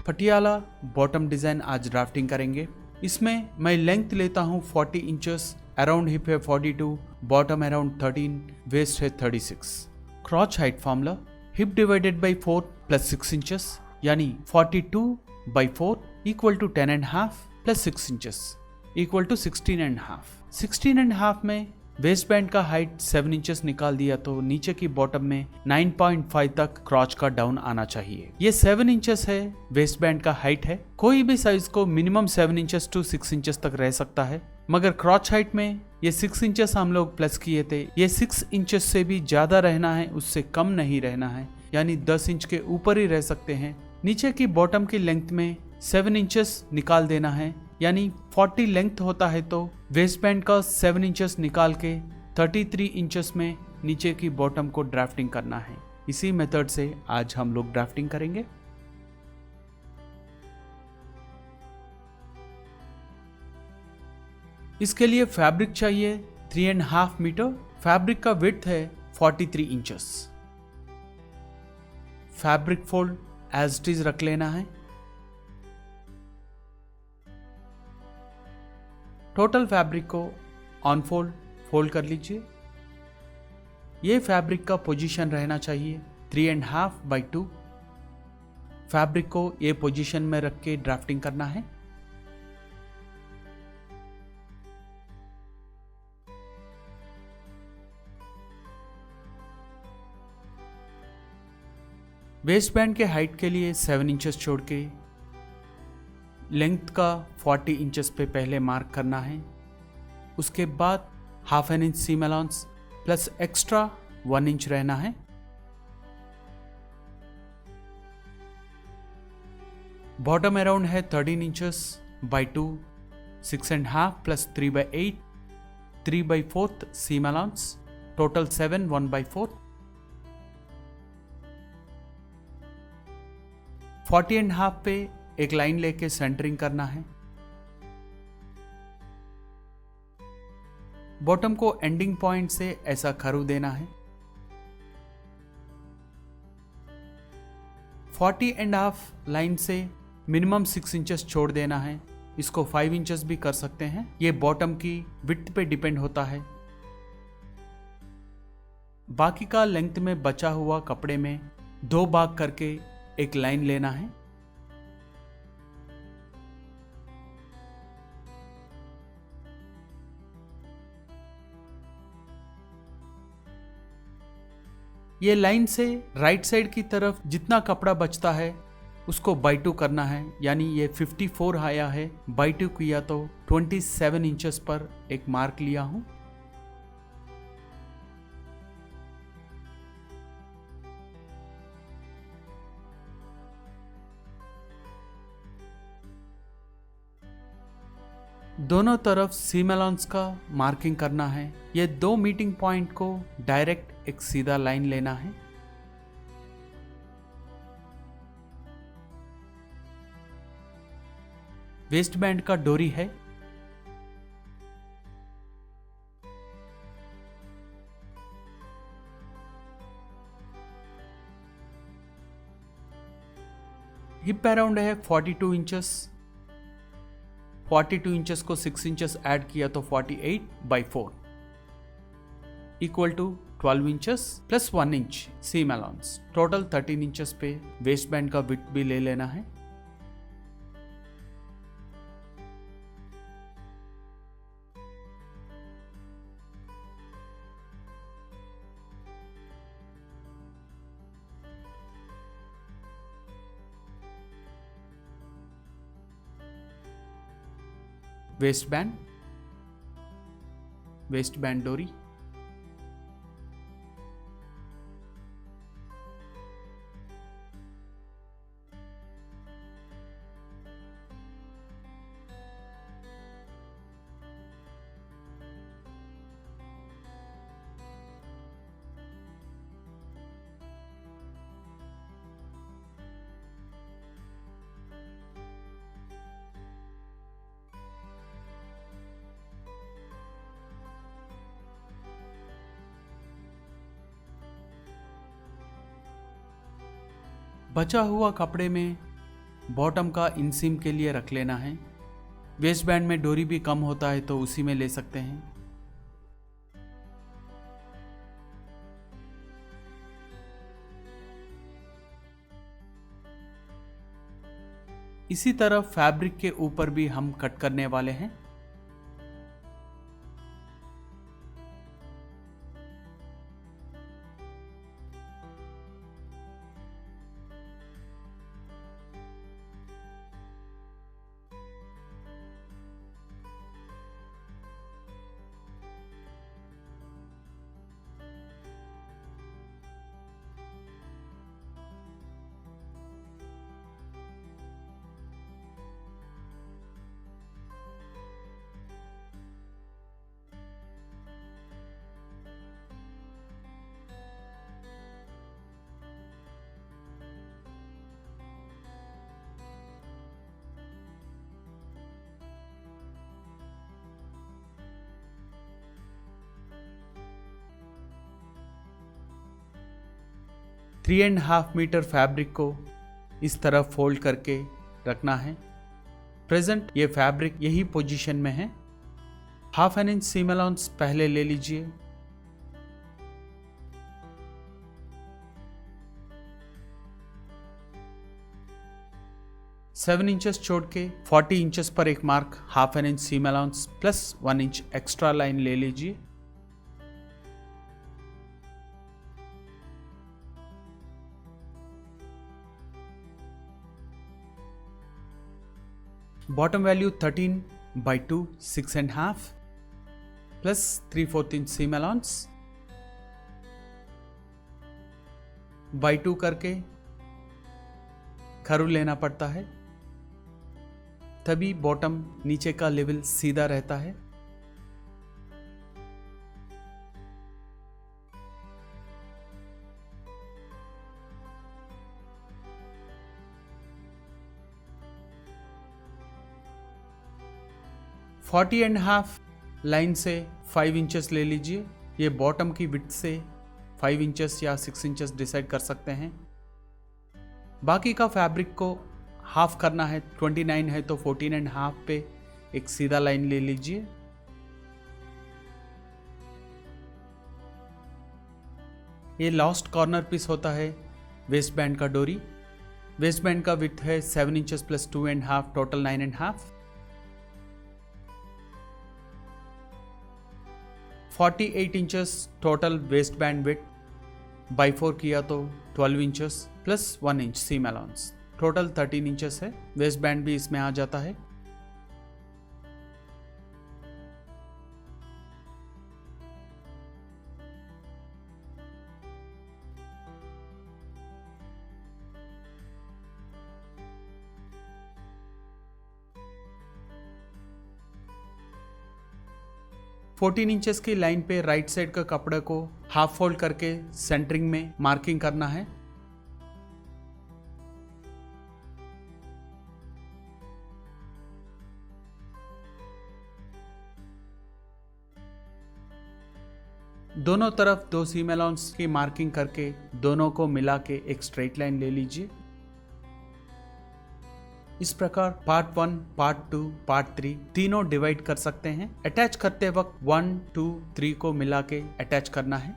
Patiala bottom design आज drafting करेंगे। इसमें मैं लेंथ लेता हूँ 40 इंचेस, अराउंड हिप है 42, बॉटम अराउंड 13, वेस्ट है 36। Crotch height formula hip divided by 4 plus 6 inches, यानी 42/4 equal to 10.5 plus 6 inches equal to 16.5। 16.5 में वेस्ट बैंड का हाइट 7 इंचेस निकाल दिया तो नीचे की बॉटम में 9.5 तक क्रॉच का डाउन आना चाहिए। ये 7 इंचेस है, वेस्ट बैंड का हाइट है। कोई भी साइज को मिनिमम 7 इंचेस टू 6 इंचेस तक रह सकता है, मगर क्रॉच हाइट में ये 6 इंचेस हम लोग प्लस किए थे। ये 6 इंचेस से भी ज्यादा रहना है, उससे कम नहीं रहना है, यानी 10 इंच के ऊपर ही रह सकते हैं। नीचे की बॉटम की लेंथ में 7 इंचेस निकाल देना है, यानी 40 लेंथ होता है तो वेस्ट बैंड का 7 इंचेस निकाल के 33 इंचेस में नीचे की बॉटम को ड्राफ्टिंग करना है। इसी मेथड से आज हम लोग ड्राफ्टिंग करेंगे। इसके लिए फैब्रिक चाहिए 3.5 मीटर। फैब्रिक का विड्थ है 43 inches. Fabric fold as it is रख लेना है। टोटल फैब्रिक को ऑन फोल्ड कर लीजिए। ये फैब्रिक का पोजीशन रहना चाहिए 3.5/2। फैब्रिक को ये पोजीशन में रख के ड्राफ्टिंग करना है। वेस्ट बैंड के हाइट के लिए 7 इंचेस छोड़ के लेंथ का 40 इंचेस पे पहले मार्क करना है। उसके बाद ½ inch seam allowance plus extra 1 inch रहना है। बॉटम अराउंड है 13 inches by 2, 6.5 plus 3/8, 3/4 seam allowance, total 7, 1/4। 40.5 पे एक लाइन लेके सेंटरिंग करना है। बॉटम को एंडिंग पॉइंट से ऐसा खरू देना है। 40.5 लाइन से मिनिमम 6 इंचेस छोड़ देना है। इसको 5 इंचेस भी कर सकते हैं, ये बॉटम की विड्थ पे डिपेंड होता है। बाकी का लेंथ में बचा हुआ कपड़े में 2 भाग करके एक लाइन लेना है। ये लाइन से राइट साइड की तरफ जितना कपड़ा बचता है उसको बाई 2 करना है, यानी ये 54 आया है, बाई 2 किया तो 27 इंचेस पर एक मार्क लिया हूं। दोनों तरफ सीम अलाउंस का मार्किंग करना है। ये 2 मीटिंग पॉइंट को डायरेक्ट एक सीधा लाइन लेना है। वेस्ट बैंड का डोरी है। हिप अराउंड है 42 इंचेस। 42 इंचेस को 6 इंचेस ऐड किया तो 48/4 equal to 12 inches plus 1 inch seam allowance, total 13 inches पे वेस्ट बैंड का विड्थ भी ले लेना है। वेस्ट बैंड डोरी, बचा हुआ कपड़े में बॉटम का इनसीम के लिए रख लेना है। वेस्ट बैंड में डोरी भी कम होता है तो उसी में ले सकते हैं। इसी तरह फैब्रिक के ऊपर भी हम कट करने वाले हैं। Three and half metre fabric को इस तरह फोल्ड करके रखना है। प्रेजेंट ये फैब्रिक यही पोजीशन में है। Half an inch seam allowance पहले ले लीजिए। सेवन इंचेस छोड़ के 40 इंचेस पर एक mark half an inch seam allowance plus 1 inch extra line ले लीजिए। Bottom value 13/2 6.5 plus 3/4 inch seam allowance by 2 करके खरू लेना पड़ता है, तभी बॉटम नीचे का लेवल सीधा रहता है। फोर्टी एंड हाफ लाइन से 5 इंचेस ले लीजिए। ये बॉटम की विड्थ से 5 इंचेस या 6 इंचेस डिसाइड कर सकते हैं। बाकी का फैब्रिक को हाफ करना है, 29 है तो 14 एंड हाफ पे एक सीधा लाइन ले लीजिए। ये लास्ट कॉर्नर पीस होता है वेस्ट बैंड का डोरी। वेस्ट बैंड का विड्थ है 7 inches plus 2 and half, total 9 and half. 48 inches total waist band width, by 4 किया तो 12 inches plus 1 inch seam allowance, total 13 inches है। वेस्ट बैंड भी इसमें आ जाता है। फोर्टीन इंचेस की लाइन पे राइट साइड का कपड़े को हाफ फोल्ड करके सेंटरिंग में मार्किंग करना है। दोनों तरफ 2 सीम अलाउंस की मार्किंग करके दोनों को मिला के एक स्ट्रेट लाइन ले लीजिए। इस प्रकार पार्ट 1, पार्ट 2, पार्ट 3 तीनों डिवाइड कर सकते हैं। अटैच करते वक्त 1, 2, 3 को मिला के अटैच करना है।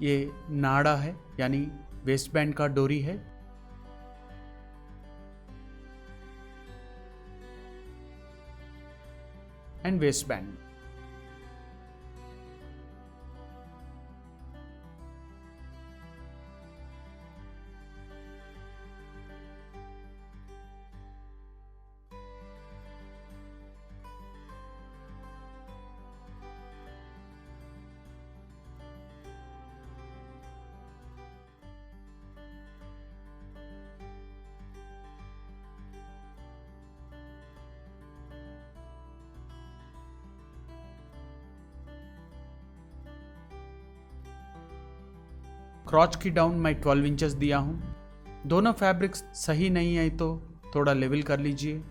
ये नाड़ा है यानी वेस्ट बैंड का डोरी है। And waste band. क्रॉच की डाउन मैं 12 इंचेस दिया हूं। दोनों फैब्रिक्स सही नहीं है तो थोड़ा लेवल कर लीजिए।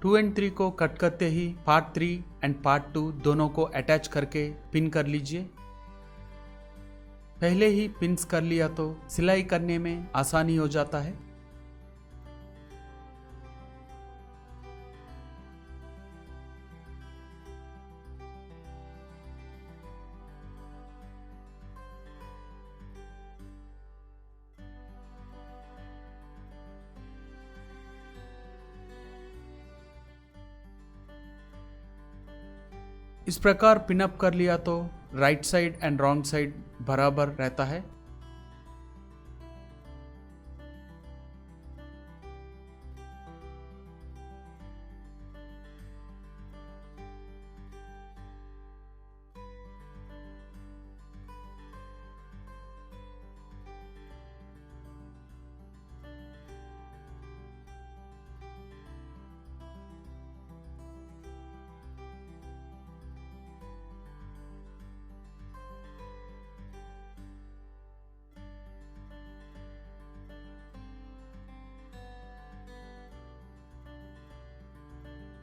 टू एंड 3 को कट करते ही पार्ट 3 एंड पार्ट 2 दोनों को अटैच करके पिन कर लीजिए। पहले ही पिन्स कर लिया तो सिलाई करने में आसानी हो जाता है। इस प्रकार पिनअप कर लिया तो right side and wrong side बराबर रहता है।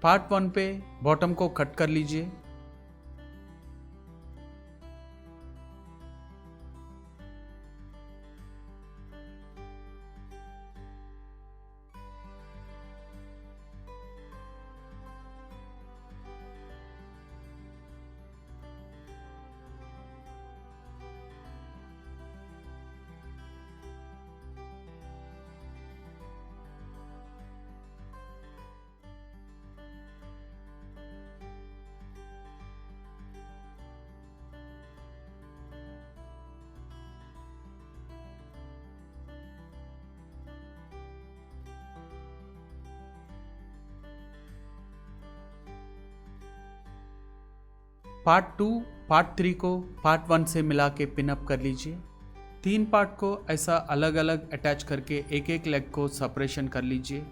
पार्ट 1 पे बॉटम को कट कर लीजिए। पार्ट 2 पार्ट 3 को पार्ट 1 से मिला के पिनअप कर लीजिए। 3 पार्ट को ऐसा अलग अलग अटैच करके एक एक लेग को सेपरेशन कर लीजिए।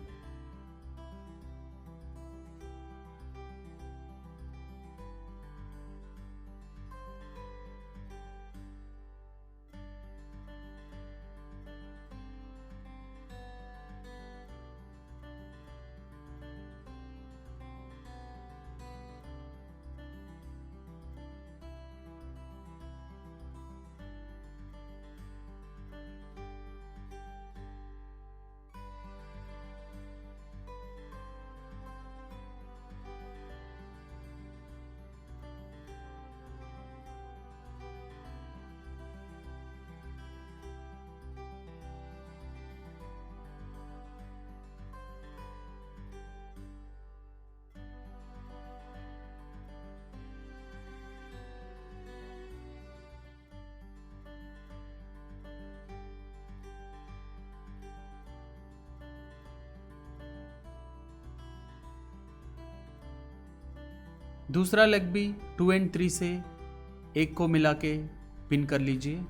दूसरा लेग भी 2 एंड 3 से एक को मिला के पिन कर लीजिए।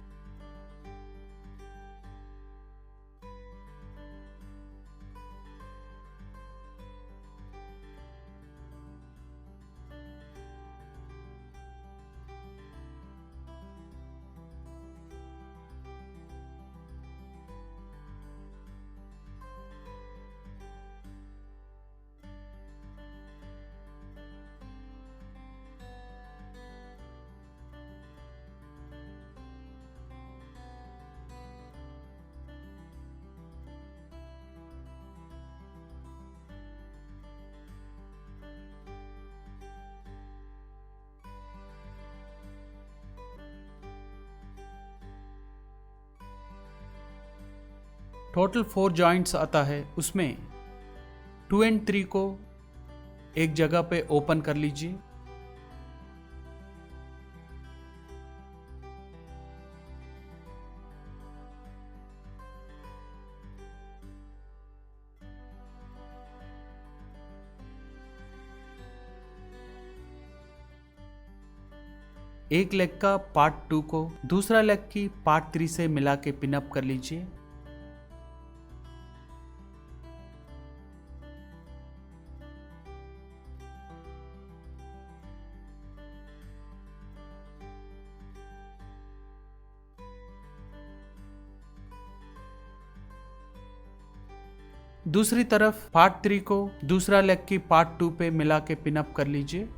टोटल 4 जॉइंट्स आता है, उसमें 2 एंड 3 को एक जगह पे ओपन कर लीजिए। एक लेग का पार्ट 2 को दूसरा लेग की पार्ट 3 से मिला के पिनअप कर लीजिए। दूसरी तरफ पार्ट 3 को दूसरा लेग की पार्ट 2 पे मिला के पिनअप कर लीजिए।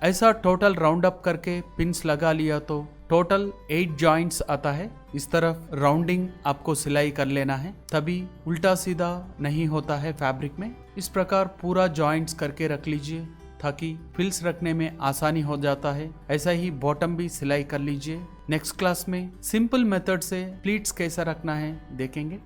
ऐसा टोटल राउंड अप करके पिंस लगा लिया तो टोटल 8 जॉइंट्स आता है। इस तरफ राउंडिंग आपको सिलाई कर लेना है, तभी उल्टा सीधा नहीं होता है फैब्रिक में। इस प्रकार पूरा जॉइंट्स करके रख लीजिए ताकि फिल्स रखने में आसानी हो जाता है। ऐसा ही बॉटम भी सिलाई कर लीजिए। नेक्स्ट क्लास में सिंपल मेथड से प्लीट्स कैसा रखना है देखेंगे।